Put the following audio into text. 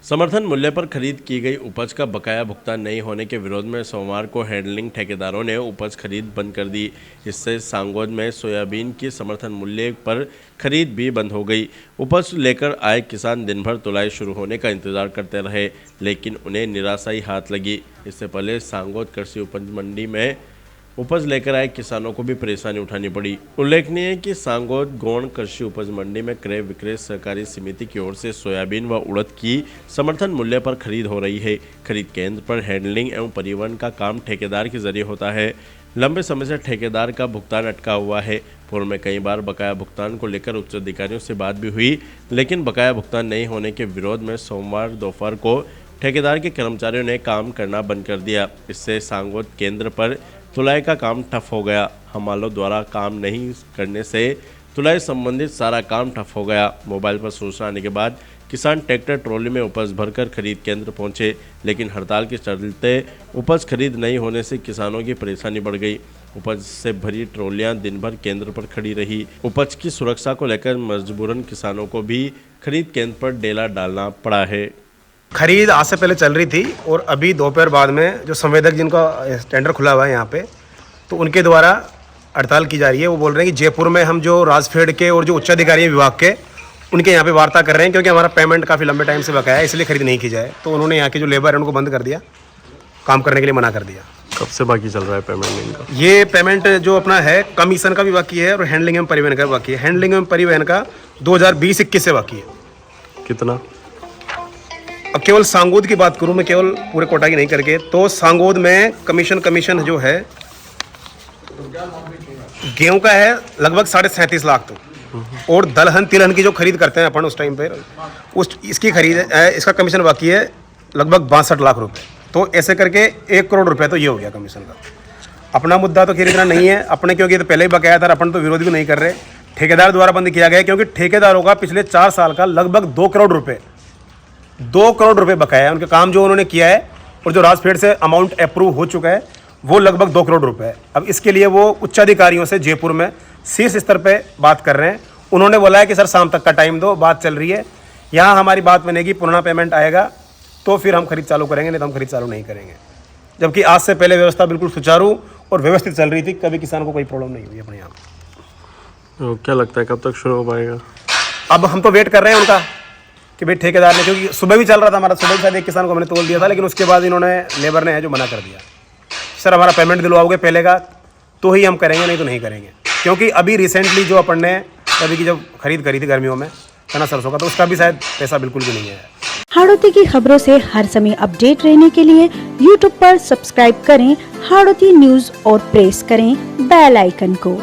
समर्थन मूल्य पर खरीद की गई उपज का बकाया भुगतान नहीं होने के विरोध में सोमवार को हैंडलिंग ठेकेदारों ने उपज खरीद बंद कर दी। इससे सांगोद में सोयाबीन की समर्थन मूल्य पर खरीद भी बंद हो गई। उपज लेकर आए किसान दिन भर तुलाई शुरू होने का इंतजार करते रहे, लेकिन उन्हें निराशा ही हाथ लगी। इससे पहले सांगोद कृषि उपज मंडी में उपज लेकर आए किसानों को भी परेशानी उठानी पड़ी। उल्लेखनीय है कि सांगोद गौण कृषि उपज मंडी में क्रय विक्रय सहकारी समिति की ओर से सोयाबीन व उड़द की समर्थन मूल्य पर खरीद हो रही है। खरीद केंद्र पर हैंडलिंग एवं परिवहन का काम ठेकेदार के जरिए होता है। लंबे समय से ठेकेदार का भुगतान अटका हुआ है। पूर्व में कई बार बकाया भुगतान को लेकर उच्च अधिकारियों से बात भी हुई, लेकिन बकाया भुगतान नहीं होने के विरोध में सोमवार दोपहर को ठेकेदार के कर्मचारियों ने काम करना बंद कर दिया। इससे सांगोद केंद्र पर तुलाई का काम ठप हो गया। हमालों द्वारा काम नहीं करने से तुलाई संबंधित सारा काम ठप हो गया। मोबाइल पर सूचना आने के बाद किसान ट्रैक्टर ट्रॉली में उपज भरकर खरीद केंद्र पहुंचे, लेकिन हड़ताल के चलते उपज खरीद नहीं होने से किसानों की परेशानी बढ़ गई। उपज से भरी ट्रॉलियां दिन भर केंद्र पर खड़ी रही। उपज की सुरक्षा को लेकर मजबूरन किसानों को भी खरीद केंद्र पर डेला डालना पड़ा है। खरीद आज से पहले चल रही थी और अभी दोपहर बाद में जो संवेदक जिनका टेंडर खुला हुआ है यहाँ पे, तो उनके द्वारा हड़ताल की जा रही है। वो बोल रहे हैं कि जयपुर में हम जो राजफेड के और जो उच्च अधिकारी हैं विभाग के, उनके यहाँ पे वार्ता कर रहे हैं, क्योंकि हमारा पेमेंट काफ़ी लंबे टाइम से बकाया है, इसलिए खरीद नहीं की जाए। तो उन्होंने यहाँ के जो लेबर है उनको बंद कर दिया, काम करने के लिए मना कर दिया। कब से बाकी चल रहा है पेमेंट इनका? ये पेमेंट जो अपना है कमीशन का भी बाकी है और हैंडलिंग एवं परिवहन का भी बाकी है। हैंडलिंग एवं परिवहन का 2020-21 से बाकी है। कितना? अब केवल सांगोद की बात करूं मैं, केवल पूरे कोटा की नहीं करके, तो सांगोद में कमीशन जो है गेहूं का है लगभग 37.5 लाख तो, और दलहन तिलहन की जो खरीद करते हैं अपन उस टाइम पे, इसकी खरीद इसका कमीशन बाकी है लगभग 62 लाख रुपए। तो ऐसे करके 1 करोड़ रुपए तो ये हो गया कमीशन का। अपना मुद्दा तो खरीदना नहीं है अपने, क्योंकि तो पहले ही बकाया था, अपन तो विरोध भी नहीं कर रहे। ठेकेदार द्वारा बंद किया गया, क्योंकि ठेकेदारों का पिछले 4 साल का लगभग 2 करोड़ रुपए बकाया है। उनके काम जो उन्होंने किया है और जो राजफेड से अमाउंट अप्रूव हो चुका है वो लगभग 2 करोड़ रुपए है। अब इसके लिए वो उच्च अधिकारियों से जयपुर में शीर्ष स्तर पे बात कर रहे हैं। उन्होंने बोला है कि सर शाम तक का टाइम दो, बात चल रही है, यहाँ हमारी बात बनेगी, पुनः पेमेंट आएगा तो फिर हम खरीद चालू करेंगे, नहीं तो हम खरीद चालू नहीं करेंगे। जबकि आज से पहले व्यवस्था बिल्कुल सुचारू और व्यवस्थित चल रही थी, कभी किसान को कोई प्रॉब्लम नहीं हुई अपने यहाँ। तो क्या लगता है कब तक शुरू हो पाएगा? अब हम तो वेट कर रहे हैं उनका कि भाई ठेकेदार ने, क्योंकि सुबह भी चल रहा था हमारा, सुबह भी शायद एक किसान को मैंने तोल दिया था, लेकिन उसके बाद इन्होंने लेबर ने है जो मना कर दिया। सर हमारा पेमेंट दिलवाओगे पहले का तो ही हम करेंगे, नहीं तो नहीं करेंगे। क्योंकि अभी रिसेंटली जो अपन ने अभी की जब खरीद करी थी गर्मियों में चना सरसों का, तो उसका भी शायद पैसा बिल्कुल भी नहीं है। हाड़ौती की खबरों से हर समय अपडेट रहने के लिए YouTube पर सब्सक्राइब करें हाड़ौती न्यूज और प्रेस करें बेल आइकन को।